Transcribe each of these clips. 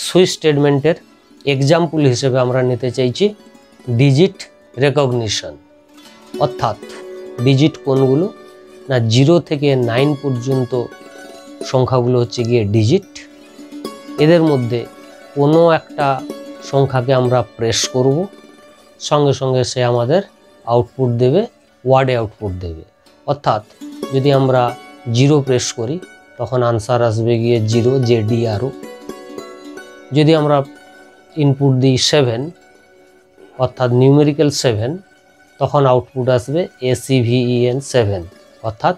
Switch স্টেটমেন্টের example হিসেবে আমরা নিতে চাইছি ডিজিট রেকগনিশন। অর্থাৎ ডিজিট কোনগুলো না 0 থেকে 9 পর্যন্ত সংখ্যাগুলো হচ্ছে গিয়ে ডিজিট। এদের মধ্যে কোনো একটা সংখ্যাকে আমরা প্রেস করব, সঙ্গে সঙ্গে সে আমাদের আউটপুট দেবে, ওয়ার্ডে আউটপুট দেবে। অর্থাৎ যদি আমরা 0 প্রেস করি তখন আনসার আসবে গিয়ে 0 JDRO। যদি আমরা ইনপুট দিই 7 অর্থাৎ নিউমেরিক্যাল 7, তখন আউটপুট আসবে ACVEN 7 অর্থাৎ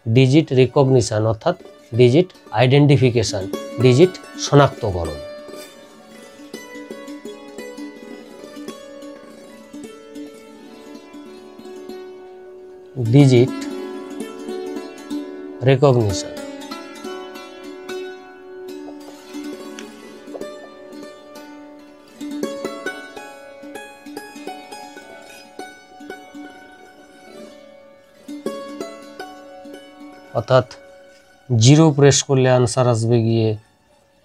ডিজিট রিকগনিশন অর্থাৎ ডিজিট আইডেন্টিফিকেশন, ডিজিট শনাক্তকরণ। ডিজিট রেকগনিশন অর্থাৎ 0 প্রেস করলে আনসার আসবে গিয়ে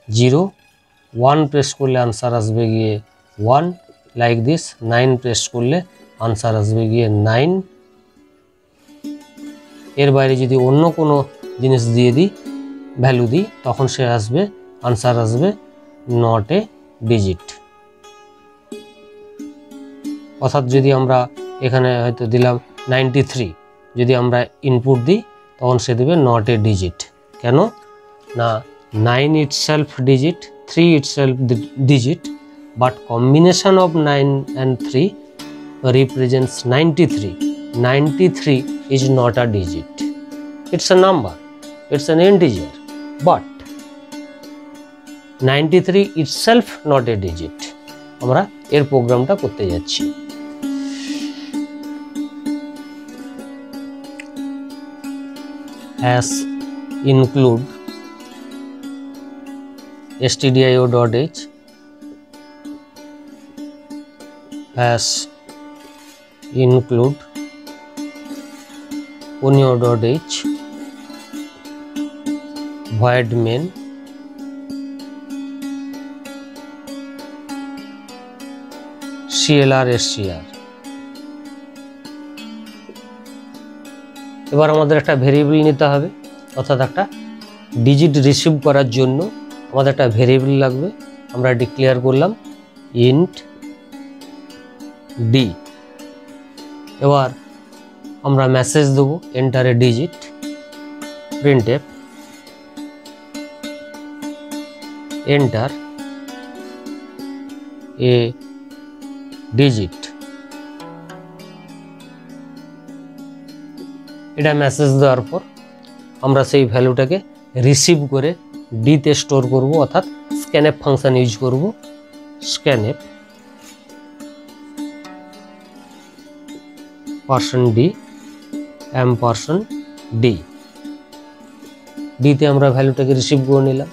0, 1 প্রেস করলে আনসার আসবে গিয়ে 1, লাইক দিস। 9 প্রেস করলে আনসার আসবে গিয়ে 9। এর বাইরে যদি অন্য কোনো জিনিস দিয়ে দিই, ভ্যালু দিই, তখন সে আসবে আনসার আসবে নট এ ডিজিট। অর্থাৎ যদি আমরা এখানে হয়তো দিলাম 93, যদি আমরা ইনপুট দিই তখন সে দেবে নট এ ডিজিট। কেন না 9 itself digit, 3 itself digit, but combination of 9 and 3 represents 93. 93 is not a digit. It's a number, it's an integer, but 93 itself not a digit. আমরা এর প্রোগ্রামটা করতে যাচ্ছি। As include stdio.h as include ponyo.h void main clr str। এবার আমাদের একটা variable নিতে হবে, অর্থাৎ একটা ডিজিট রিসিভ করার জন্য আমাদের একটা ভেরিয়েবল লাগবে। আমরা ডিক্লেয়ার করলাম ইন্ট ডি। এবার আমরা মেসেজ দেবো enter a digit, printf enter a digit. এটা মেসেজ দেওয়ার পর আমরা সেই ভ্যালুটাকে রিসিভ করে ডিতে স্টোর করব, অর্থাৎ স্ক্যানএফ ফাংশন ইউজ করব। স্ক্যানএফ %d $d, ডিতে আমরা ভ্যালুটাকে রিসিভ করে নিলাম।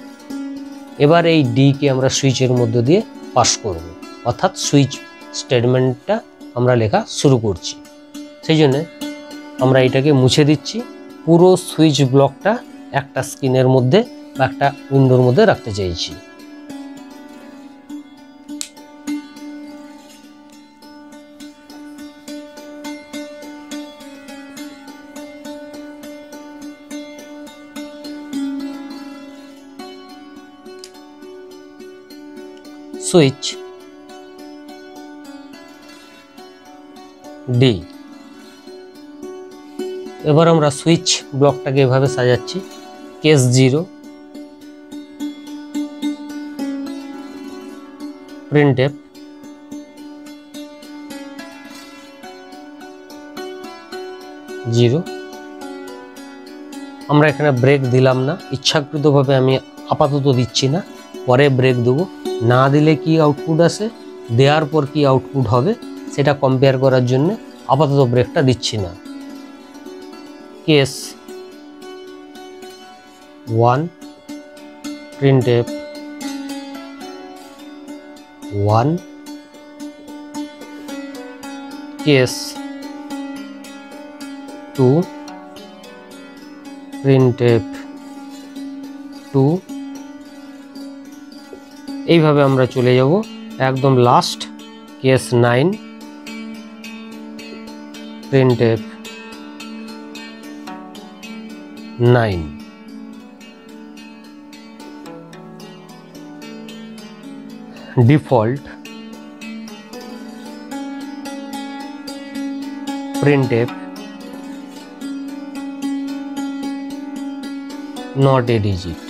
এবার এই ডিকে আমরা সুইচের মধ্য দিয়ে পাস করব, অর্থাৎ সুইচ স্টেটমেন্টটা আমরা লেখা শুরু করছি। সেই জন্য আমরা এটাকে মুছে দিচ্ছি। পুরো সুইচ ব্লকটা একটা স্ক্রিনের মধ্যে বা একটা উইন্ডোর মধ্যে রাখতে চাইছি। Switch D. এবার আমরা সুইচ ব্লকটাকে এভাবে সাজাচ্ছি। Case 0, printf zero. আমরা এখানে ব্রেক দিলাম না, ইচ্ছাকৃতভাবে আমি আপাতত দিচ্ছি না, পরে ব্রেক দেবো। না দিলে কি আউটপুট আসে, দেওয়ার পর কি আউটপুট হবে সেটা কম্পেয়ার করার জন্য আপাতত ব্রেকটা দিচ্ছি না। Case 1, printf 1, case 2, printf 2। এইভাবে আমরা চলে যাব একদম last case 9 printf 9 default printf not a digit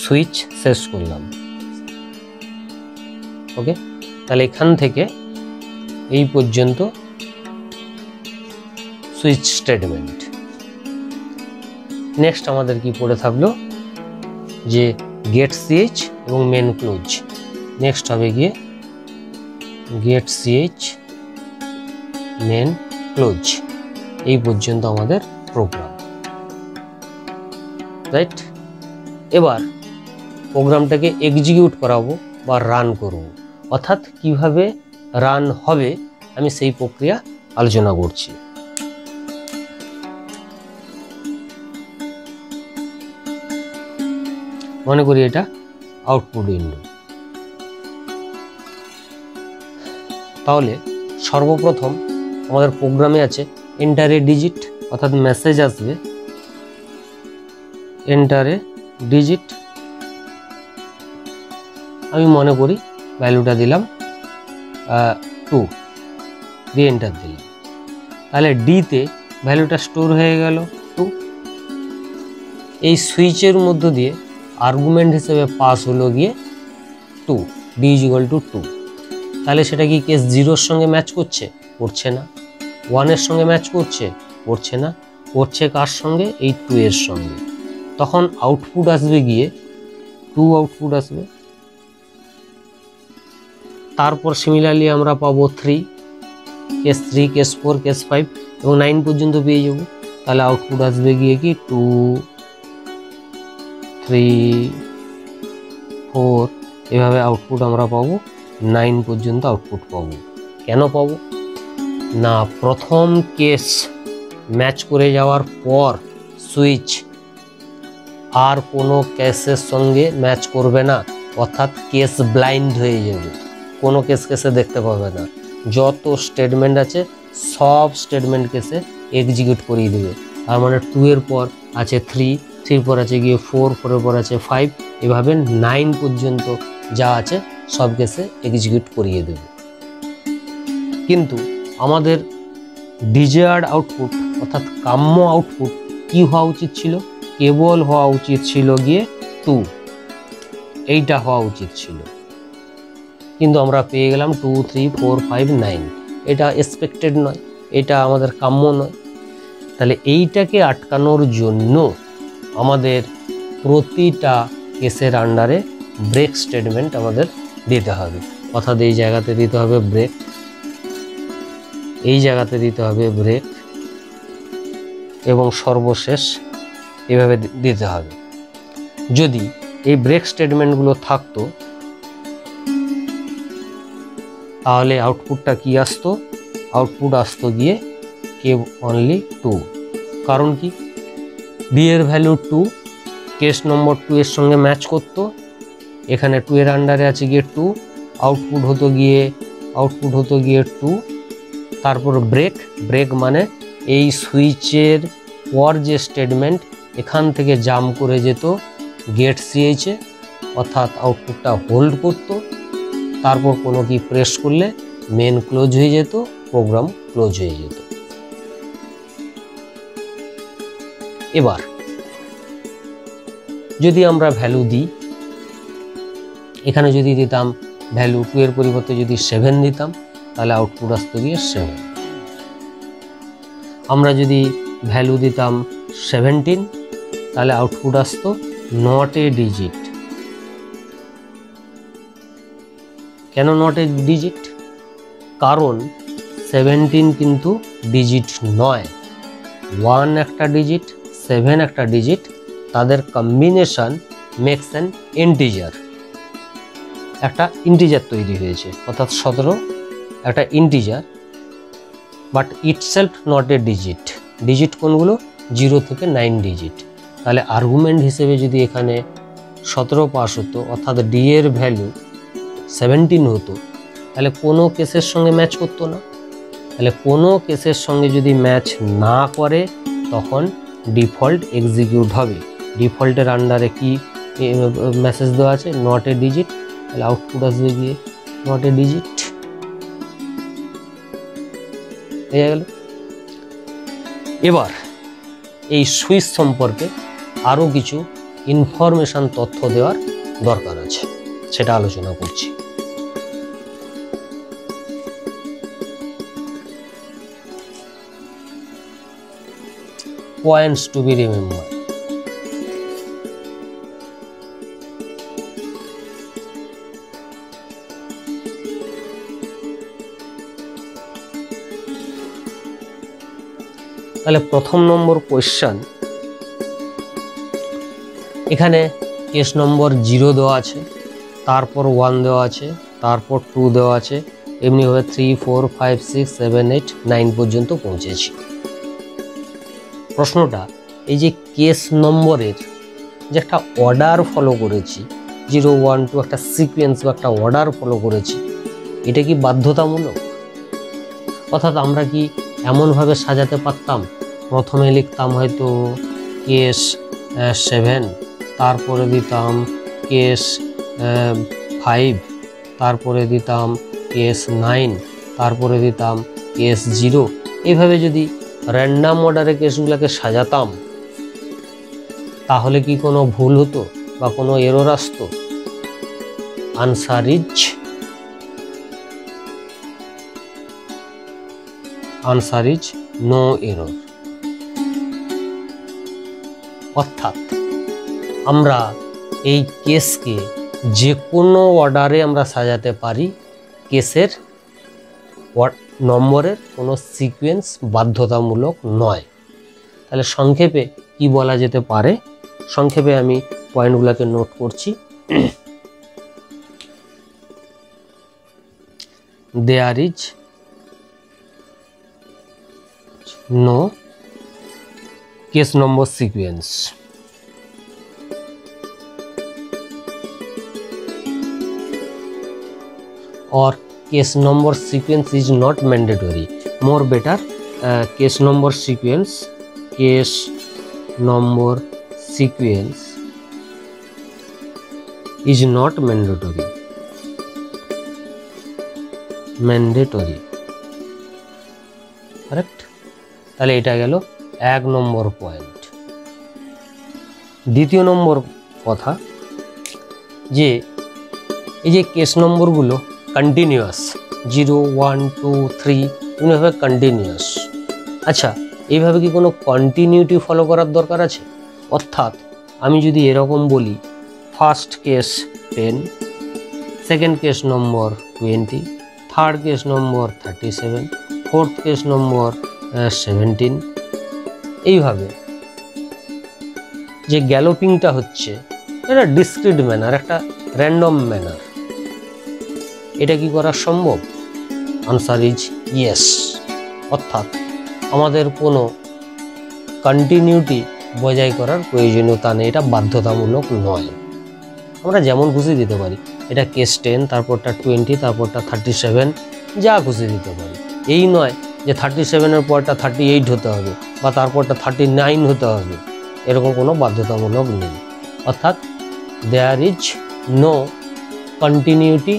switch শেষ করলাম। ওকে, তাহলে এখান থেকে এই পর্যন্ত সুইচ স্টেটমেন্ট। নেক্সট আমাদের কি পড়ে থাকলো যে গেট সিএইচ এবং মেন ক্লোজ। নেক্সট হবে গিয়ে গেট সিএইচ মেন ক্লোজ। এই পর্যন্ত আমাদের প্রোগ্রাম, রাইট। এবার প্রোগ্রামটাকে এক্সিকিউট করাবো বা রান করব, অর্থাৎ কিভাবে রান হবে আমি সেই প্রক্রিয়া আলোচনা করছি। মনে করি এটা আউটপুট উইন্ডো। তাহলে সর্বপ্রথম আমাদের প্রোগ্রামে আছে এন্টার এ ডিজিট, অর্থাৎ মেসেজ আসবে এন্টার এ ডিজিট। আমি মনে করি ভ্যালুটা দিলাম 2 দিয়ে এন্টার দিলাম। তাহলে ডিতে ভ্যালুটা স্টোর হয়ে গেল 2। এই সুইচের মধ্য দিয়ে আর্গুমেন্ট হিসেবে পাস হলো গিয়ে 2, ডি ইজ ইকুয়াল টু 2। তাহলে সেটা কি কেস 0-র সঙ্গে ম্যাচ করছে? করছে না। 1-এর সঙ্গে ম্যাচ করছে? করছে না। করছে কার সঙ্গে? এই 2-এর সঙ্গে। তখন আউটপুট আসবে গিয়ে 2 আউটপুট আসবে। তারপর সিমিলারলি আমরা পাবো 3, কেস 3, কেস 4, কেস 5 এবং 9 পর্যন্ত পেয়ে যাব। তাহলে আউটপুট আসবে গিয়ে কি 2, 3, 4, এভাবে আউটপুট আমরা পাবো 9 পর্যন্ত আউটপুট পাবো। কেন পাবো না? প্রথম কেস ম্যাচ করে যাওয়ার পর সুইচ আর কোনো কেসের সঙ্গে ম্যাচ করবে না, অর্থাৎ কেস ব্লাইন্ড হয়ে যাবে, কোনো কেসে দেখতে পাবে না। যত স্টেটমেন্ট আছে সব স্টেটমেন্ট কেসে এক্সিকিউট করিয়ে দেবে। তার মানে 2-এর পর আছে 3, 3-এর পর আছে গিয়ে 4, 4-এর পর আছে 5, এভাবে 9 পর্যন্ত যা আছে সব কেসে এক্সিকিউট করিয়ে দেবে। কিন্তু আমাদের ডিজায়ার্ড আউটপুট অর্থাৎ কাম্য আউটপুট কি হওয়া উচিত ছিল? কেবল হওয়া উচিত ছিল গিয়ে 2, এইটা হওয়া উচিত ছিল। কিন্তু আমরা পেয়ে গেলাম 2, 3, 4, 5, 9। এটা এক্সপেক্টেড নয়, এটা আমাদের কাম্য নয়। তাহলে এইটাকে আটকানোর জন্য আমাদের প্রতিটা কেসের আন্ডারে ব্রেক স্টেটমেন্ট আমাদের দিতে হবে। অর্থাৎ এই জায়গাতে দিতে হবে ব্রেক, এই জায়গাতে দিতে হবে ব্রেক এবং সর্বশেষ এভাবে দিতে হবে। যদি এই ব্রেক স্টেটমেন্টগুলো থাকতো তাহলে আউটপুটটা কি আসতো? আউটপুট আসতো গিয়ে কে অনলি 2। কারণ কি? বি এর ভ্যালু 2, কেস নম্বর 2 এর সঙ্গে ম্যাচ করতো। এখানে 2 এর আন্ডারে আছে গিয়ে 2, আউটপুট হতো গিয়ে 2। তারপর ব্রেক মানে এই সুইচের পর যে স্টেটমেন্ট এখান থেকে জাম্প করে যেত গেট সিএইচে, অর্থাৎ আউটপুটটা হোল্ড করতো। তারপর কোনো কি প্রেস করলে মেন ক্লোজ হয়ে যেত, প্রোগ্রাম ক্লোজ হয়ে যেত। এবার যদি আমরা ভ্যালু দিই, এখানে যদি দিতাম ভ্যালু 2 এর পরিবর্তে যদি 7 দিতাম তাহলে আউটপুট আসতো গিয়ে 7। আমরা যদি ভ্যালু দিতাম 17 তাহলে আউটপুট আসতো নট এ ডিজিট। কেন নট এ ডিজিট? কারণ 17 কিন্তু ডিজিট নয়। 1 একটা ডিজিট, 7 একটা ডিজিট, তাদের কম্বিনেশন মেক্স অ্যান ইন্টিজার। একটা ইন্টিজার তৈরি হয়েছে, অর্থাৎ 17 একটা integer, but itself not a digit. Digit কোনগুলো? 0 থেকে 9 ডিজিট। তাহলে আর্গুমেন্ট হিসেবে যদি এখানে 17 পাস হতো অর্থাৎ ডি এর ভ্যালু 17 হতো, তাহলে কোনো কেসের সঙ্গে ম্যাচ করতো না। তাহলে কোনো কেসের সঙ্গে যদি ম্যাচ না করে তখন ডিফল্ট এক্সিকিউট হবে। ডিফল্টের আন্ডারে কি মেসেজ দেওয়া আছে? Not a digit. তাহলে আউটপুট আসবে গিয়ে নট এ ডিজিট। হয়ে গেল। এবার এই সুইচ সম্পর্কে আরও কিছু ইনফরমেশন তথ্য দেওয়ার দরকার আছে, সেটা আলোচনা করছি। Points two B remember. তাহলে প্রথম নম্বর কোয়েশ্চন, এখানে কেস নম্বর 0 দেওয়া আছে, তারপর 1 দেওয়া আছে, তারপর 2 দেওয়া আছে, এমনিভাবে 3, 4, 5, 6, 7, 8, 9 পর্যন্ত পৌঁছেছি। প্রশ্নটা এই যে কেস নম্বরের যে একটা অর্ডার ফলো করেছি, 0, 1, 2 একটা সিকোয়েন্স বা একটা অর্ডার ফলো করেছি, এটা কি বাধ্যতামূলক? অর্থাৎ আমরা কি এমনভাবে সাজাতে পারতাম, প্রথমে লিখতাম হয়তো কেস 7, তারপরে দিতাম কেস 5, তারপরে দিতাম কেস 9, তারপরে দিতাম কেস 0, এইভাবে যদি র্যান্ডাম অর্ডারে কেসগুলোকে সাজাতাম তাহলে কি কোনো ভুল হতো বা কোনো এরর আসতো? Answer is no error. অর্থাৎ আমরা এই কেসকে যে কোনো অর্ডারে আমরা সাজাতে পারি, কেসের নম্বরের কোনো সিকোয়েন্স বাধ্যতামূলক নয়। তাহলে সংক্ষেপে কি বলা যেতে পারে? সংক্ষেপে আমি পয়েন্টগুলোকে নোট করছি। There is no case number sequence. or case number sequence is not mandatory. More better, case number sequence is not mandatory. Correct? তাহলে এটা গেল 1 নম্বর পয়েন্ট। দ্বিতীয় নম্বর কথা, যে এই যে কেস নম্বরগুলো কন্টিনিউয়াস, 0, 1, 2, 3 এভাবে কন্টিনিউয়াস। আচ্ছা, এইভাবে কি কোনো কন্টিনিউটি ফলো করার দরকার আছে? অর্থাৎ আমি যদি এরকম বলি, first case 10, second case number 20, third case number 37, fourth case number 17, এইভাবে যে গ্যালোপিংটা হচ্ছে এটা ডিসক্রিট ম্যানার, একটা র্যান্ডম ম্যানার, এটা কি করা সম্ভব? Answer is yes. অর্থাৎ আমাদের কোনো কন্টিনিউটি বজায় করার প্রয়োজনীয়তা নেই, এটা বাধ্যতামূলক নয়। আমরা যেমন খুশি দিতে পারি, এটা কেস 10, তারপরটা 20, তারপরটা 37, যা খুশি দিতে পারি। এই নয় যে 37-এর পরটা 38 হতে হবে বা তারপরটা 39 হতে হবে, এরকম কোনো বাধ্যতামূলক নেই। অর্থাৎ there is no continuity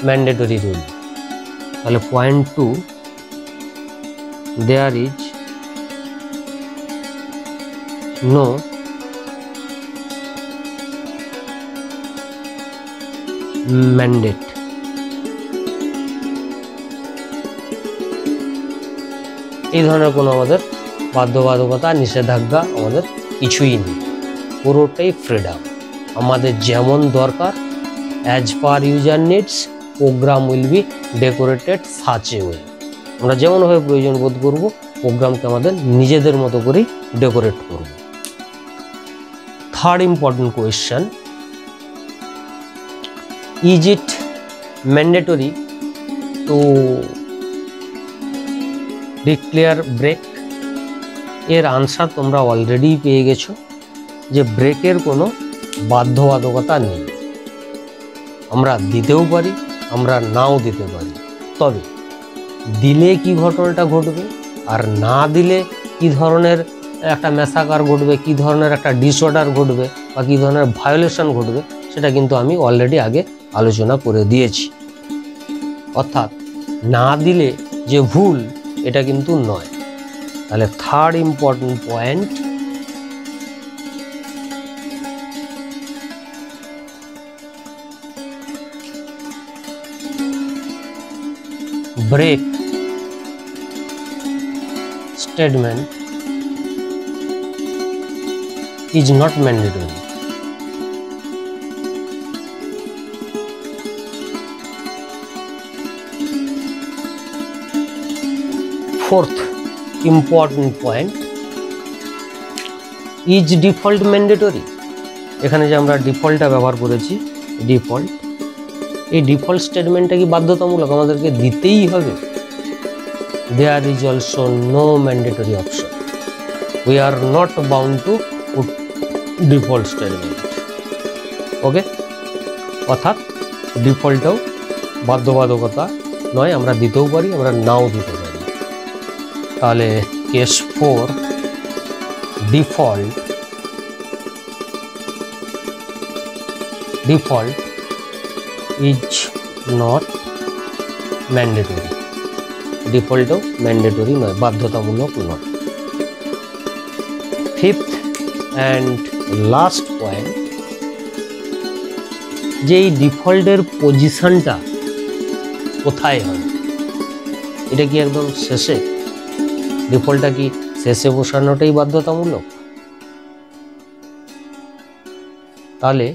mandatory rule. তাহলে point 2, there is no mandate. এই ধরনের কোনো আমাদের বাধ্যবাধকতা, নিষেধাজ্ঞা আমাদের কিছুই নেই, পুরোটাই ফ্রিডম। আমাদের যেমন দরকার, as per user needs program will be decorated such a way. আমরা যেমনভাবে প্রয়োজন বোধ করবো প্রোগ্রামকে আমাদের নিজেদের মতো করেই ডেকোরেট করব। Third important question, is it mandatory to declare break? এর আনসার তোমরা অলরেডি পেয়ে গেছো। যে ব্রেকের কোনো বাধ্যবাধকতা নেই, আমরা দিতেও পারি, আমরা নাও দিতে পারি। তবে দিলে কি ঘটনাটা ঘটবে আর না দিলে কি ধরনের একটা ম্যাসাকার ঘটবে, কি ধরনের একটা ডিসঅর্ডার ঘটবে বা কি ধরনের ভায়োলেশন ঘটবে, সেটা কিন্তু আমি অলরেডি আগে আলোচনা করে দিয়েছি। অর্থাৎ না দিলে যে ভুল এটা কিন্তু নয়। তাহলে third important point, break statement is not mandatory. Fourth important point, is default mandatory? এখানে যে আমরা ডিফল্টটা ব্যবহার করেছি, ডিফল্ট, এই ডিফল্ট স্টেটমেন্টটা কি বাধ্যতামূলক, আমাদেরকে দিতেই হবে? There is also no mandatory option. We are not bound to put default statement. ওকে, অর্থাৎ ডিফল্টটাও বাধ্যবাধকতা নয়, আমরা দিতেও পারি, আমরা নাও দিতে পারি। তাহলে case 4, default is not mandatory. ডিফল্টও ম্যান্ডেটরি নয়, বাধ্যতামূলক নয়। ফিফথ অ্যান্ড লাস্ট পয়েন্ট, যে এই ডিফল্টের পজিশনটা কোথায় হয়? এটা কি একদম শেষে? ডিফল্টটা কি শেষে বসানোটাই বাধ্যতামূলক? তাহলে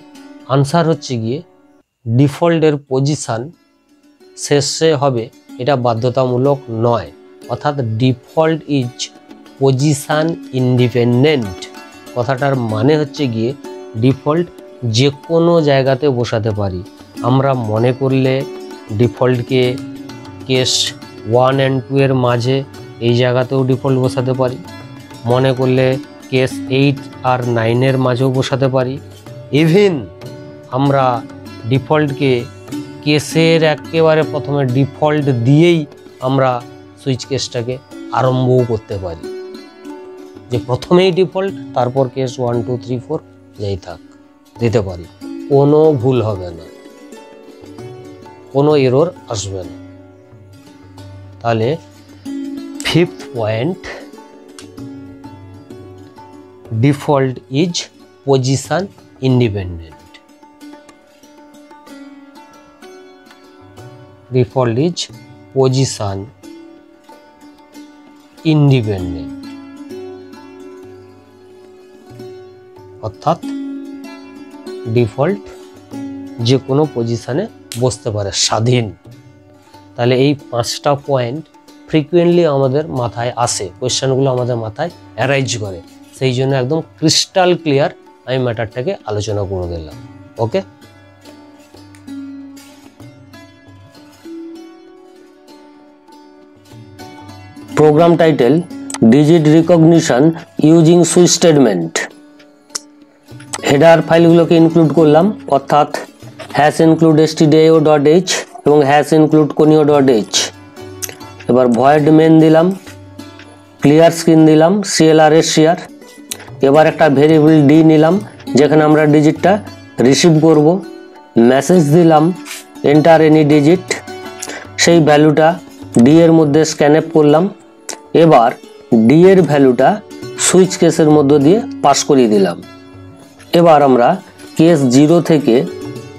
আনসার হচ্ছে গিয়ে ডিফল্টের পজিশন শেষে হবে, এটা বাধ্যতামূলক নয়। অর্থাৎ ডিফল্ট ইজ পজিশন ইন্ডিপেন্ডেন্ট। কথাটার মানে হচ্ছে গিয়ে ডিফল্ট যে কোনো জায়গাতে বসাতে পারি। আমরা মনে করলে ডিফল্টকে কেস 1 and 2 এর মাঝে এই জায়গাতেও ডিফল্ট বসাতে পারি, মনে করলে কেস 8 আর 9 এর মাঝেও বসাতে পারি। ইভেন আমরা ডিফল্টকে কেসের একেবারে প্রথমে ডিফল্ট দিয়েই আমরা সুইচ কেসটাকে আরম্ভও করতে পারি, যে প্রথমেই ডিফল্ট, তারপর কেস 1 2 3 4 যাই থাক দিতে পারি, কোনো ভুল হবে না, কোনো এরর আসবে না। তাহলে fifth point, default is position independent. Default is position independent, অর্থাৎ ডিফল্ট যে কোনো পজিশনে বসতে পারে, স্বাধীন। তাহলে এই 5টা পয়েন্ট ফ্রিকুয়েন্টলি আমাদের মাথায় আসে, কোয়েশ্চেনগুলো আমাদের মাথায় অ্যারাইজ করে, সেই জন্য একদম ক্রিস্টাল ক্লিয়ার আমি ম্যাটারটাকে আলোচনা করে দিলাম। Okay, program title, digit recognition using switch statement. Header ফাইলগুলোকে ইনক্লুড করলাম, অর্থাৎ #include_stdio.h এবং #include_conio.h। এবার ভয়েড মেন দিলাম, ক্লিয়ার স্ক্রিন দিলাম, CLR শেয়ার। এবার একটা ভেরিয়েবল ডি নিলাম, যেখানে আমরা ডিজিটটা রিসিভ করব। মেসেজ দিলাম এন্টার এনি ডিজিট, সেই ভ্যালুটা ডি এর মধ্যে স্ক্যানআপ করলাম। এবার ডি এর ভ্যালুটা সুইচ কেসের মধ্য দিয়ে পাস করিয়ে দিলাম। এবার আমরা কেস 0 থেকে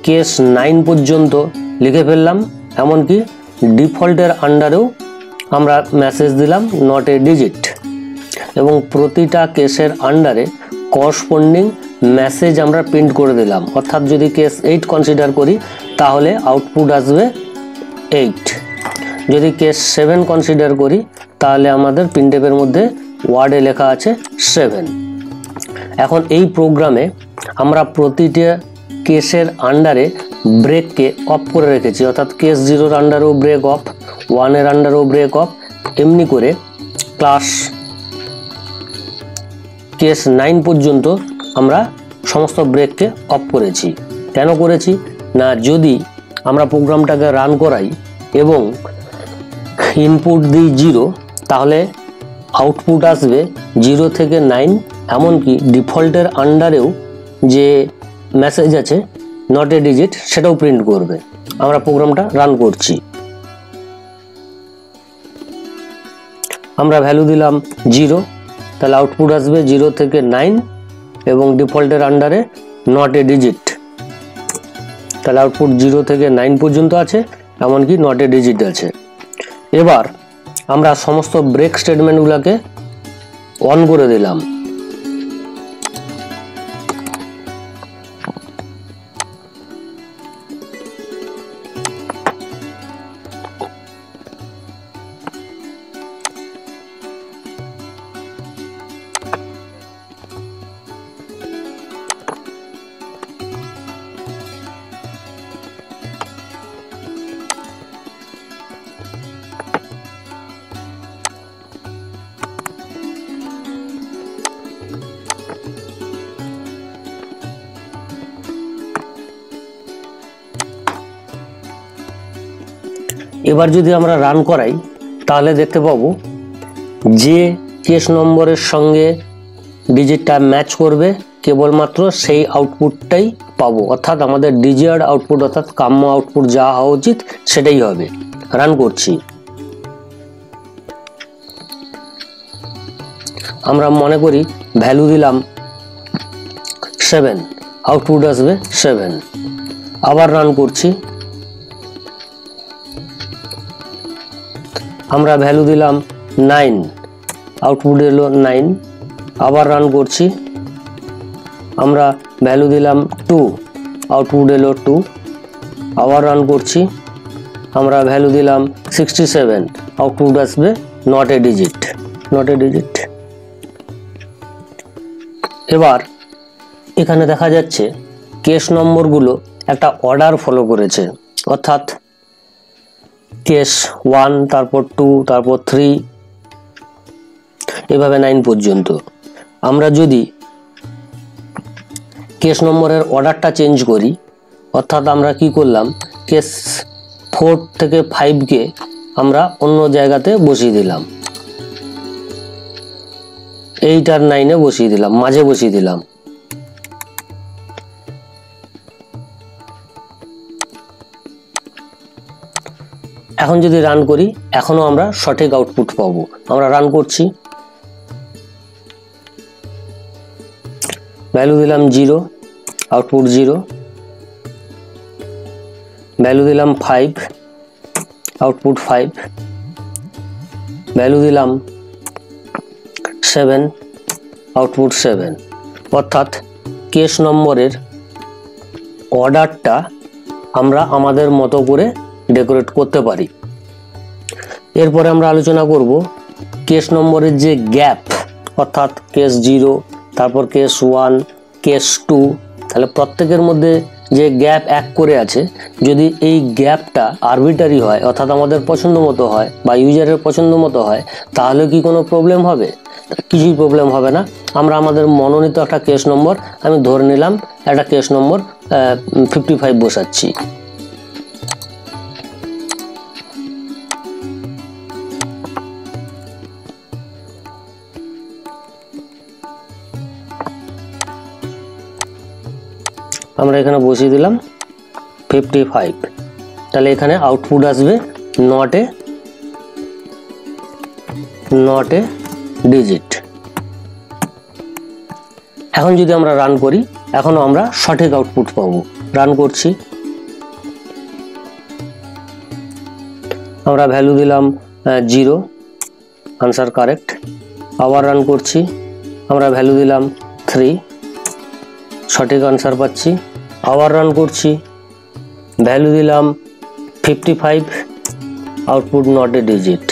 কেস 9 পর্যন্ত লিখে ফেললাম, এমনকি ডিফল্টের আন্ডারেও আমরা মেসেজ দিলাম নট এ ডিজিট, এবং প্রতিটা কেসের আন্ডারে করসপন্ডিং মেসেজ আমরা প্রিন্ট করে দিলাম। অর্থাৎ যদি কেস 8 কনসিডার করি তাহলে আউটপুট আসবে 8, যদি কেস 7 কনসিডার করি তাহলে আমাদের প্রিন্টএফের মধ্যে ওয়ার্ডে লেখা আছে 7। এখন এই প্রোগ্রামে আমরা প্রতিটা কেসের আন্ডারে ব্রেককে অফ করে রেখেছি, অর্থাৎ কেস 0-র আন্ডারেও ব্রেক অফ, 1-এর আন্ডারেও ব্রেক অফ, এমনি করে ক্লাস কেস 9 পর্যন্ত আমরা সমস্ত ব্রেককে অফ করেছি। কেন করেছি না, যদি আমরা প্রোগ্রামটাকে রান করাই এবং ইনপুট দিই 0, তাহলে আউটপুট আসবে 0 থেকে 9, এমনকি ডিফল্টের আন্ডারেও যে মেসেজ আছে নট এ ডিজিট সেটাও প্রিন্ট করবে। আমরা প্রোগ্রামটা রান করছি, আমরা ভ্যালু দিলাম 0, তাহলে আউটপুট আসবে 0 থেকে 9 এবং ডিফল্টের আন্ডারে নট এ ডিজিট, তাহলে আউটপুট 0 থেকে 9 পর্যন্ত আছে, এমনকি নট এ ডিজিট আছে। এবার আমরা সমস্ত ব্রেক স্টেটমেন্টগুলোকে অন করে দিলাম। এবার যদি আমরা রান করাই তাহলে দেখতে পাবো যে কেস নম্বরের সঙ্গে ডিজিটটা ম্যাচ করবে কেবলমাত্র সেই আউটপুটটাই পাবো, অর্থাৎ আমাদের ডিজিয়ার্ড আউটপুট অর্থাৎ কাম্য আউটপুট যা হওয়া উচিত সেটাই হবে। রান করছি, আমরা মনে করি ভ্যালু দিলাম 7, আউটপুট আসবে 7। আবার রান করছি, আমরা ভ্যালু দিলাম 9, আউটপুট এলো 9। আবার রান করছি, আমরা ভ্যালু দিলাম 2, আউটপুট এলো 2। আবার রান করছি, আমরা ভ্যালু দিলাম 67, আউটপুট আসবে not a digit, not a digit. এবার এখানে দেখা যাচ্ছে কেস নম্বরগুলো একটা অর্ডার ফলো করেছে, অর্থাৎ কেস 1, তারপর 2, তারপর 3, এভাবে 9 পর্যন্ত। আমরা যদি কেস নম্বরের অর্ডারটা চেঞ্জ করি, অর্থাৎ আমরা কি করলাম, কেস 4 থেকে 5কে আমরা অন্য জায়গাতে বসিয়ে দিলাম, 8 আর 9-এ বসিয়ে দিলাম, মাঝে বসিয়ে দিলাম। এখন যদি রান করি এখনো আমরা সঠিক আউটপুট পাবো। আমরা রান করছি, ভ্যালু দিলাম 0, আউটপুট 0। ভ্যালু দিলাম 5, আউটপুট 5। ভ্যালু দিলাম 7, আউটপুট 7। অর্থাৎ কেস নম্বরের অর্ডারটা আমরা আমাদের মতো করে ডেকোরেট করতে পারি। এরপরে আমরা আলোচনা করব কেস নম্বরের যে গ্যাপ, অর্থাৎ কেস 0, তারপর কেস 1, কেস 2, তাহলে প্রত্যেকের মধ্যে যে গ্যাপ 1 করে আছে, যদি এই গ্যাপটা আরবিটারি হয় অর্থাৎ আমাদের পছন্দ মতো হয় বা ইউজারের পছন্দ মতো হয়, তাহলে কি কোনো প্রবলেম হবে? কিছুই প্রবলেম হবে না। আমরা আমাদের মনোনীত একটা কেস নম্বর, আমি ধরে নিলাম একটা কেস নম্বর 55 বসাচ্ছি। আমরা এখানে বসিয়ে দিলাম 55, তাহলে এখানে আউটপুট আসবে নট এ ডিজিট। এখন যদি আমরা রান করি এখনো আমরা সঠিক আউটপুট পাবো। রান করছি, আমরা ভ্যালু দিলাম 0, আনসার কারেক্ট। আবার রান করছি, আমরা ভ্যালু দিলাম 3, সঠিক আনসার পাচ্ছি। আবার রান করছি, ভ্যালু দিলাম 55, আউটপুট নট এ ডিজিট।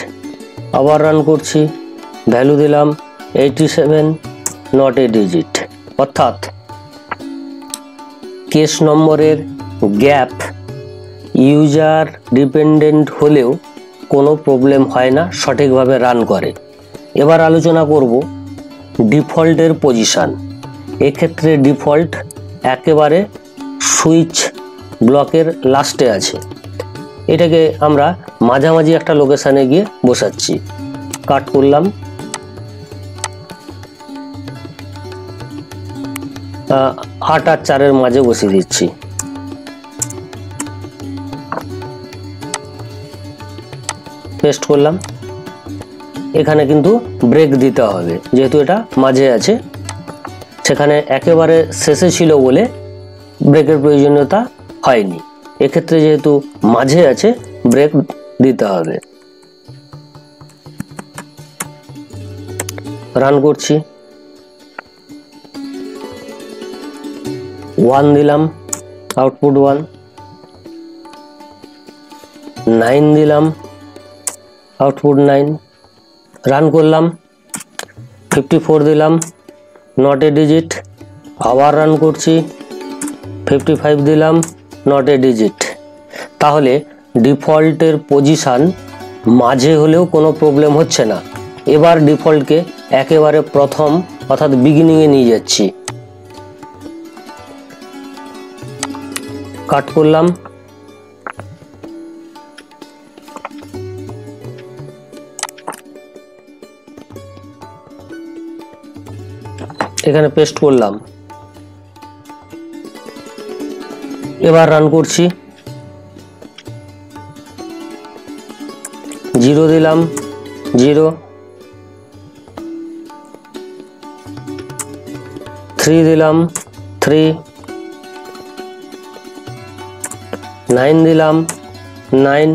আবার রান করছি, ভ্যালু দিলাম 87, নট এ ডিজিট। অর্থাৎ কেস নম্বরের গ্যাপ ইউজার ডিপেন্ডেন্ট হলেও কোনো প্রবলেম হয় না, সঠিকভাবে রান করে। এবার আলোচনা করব ডিফল্টের পজিশন। এক্ষেত্রে ডিফল্ট একেবারে সুইচ ব্লকের লাস্টে আছে। এটাকে আমরা মাঝামাঝি একটা লোকেশানে গিয়ে বসাচ্ছি। কাট করলাম, 8 আর 4-এর মাঝে বসিয়ে দিচ্ছি। পেস্ট করলাম। এখানে কিন্তু ব্রেক দিতে হবে, যেহেতু এটা মাঝে আছে, সেখানে একেবারে শেষে ছিল বলে ব্রেকের প্রয়োজনীয়তা হয়নি। এক্ষেত্রে যেহেতু মাঝে আছে, ব্রেক দিতে হবে। রান করছি। 1 দিলাম, আউটপুট 1। 9 দিলাম, আউটপুট 9। রান করলাম। 54 দিলাম, নট এ ডিজিট। আবার রান করছি। 55 দিলাম, নট এ ডিজিট। তাহলে ডিফল্টের পজিশান মাঝে হলেও কোনো প্রবলেম হচ্ছে না। এবার ডিফল্টকে একেবারে প্রথম অর্থাৎ বিগিনিংয়ে নিয়ে যাচ্ছি। কাট করলাম। এখানে পেস্ট করলাম। এবার রান করছি। 0 দিলাম, 0। 3 দিলাম, 3। 9 দিলাম, 9।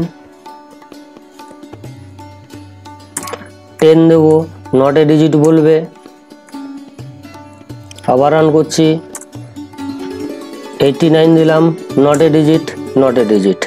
10 দেবো, নট এ ডিজিট বলবে। আবার রান করছি। 89 দিলাম, not a digit, not a digit.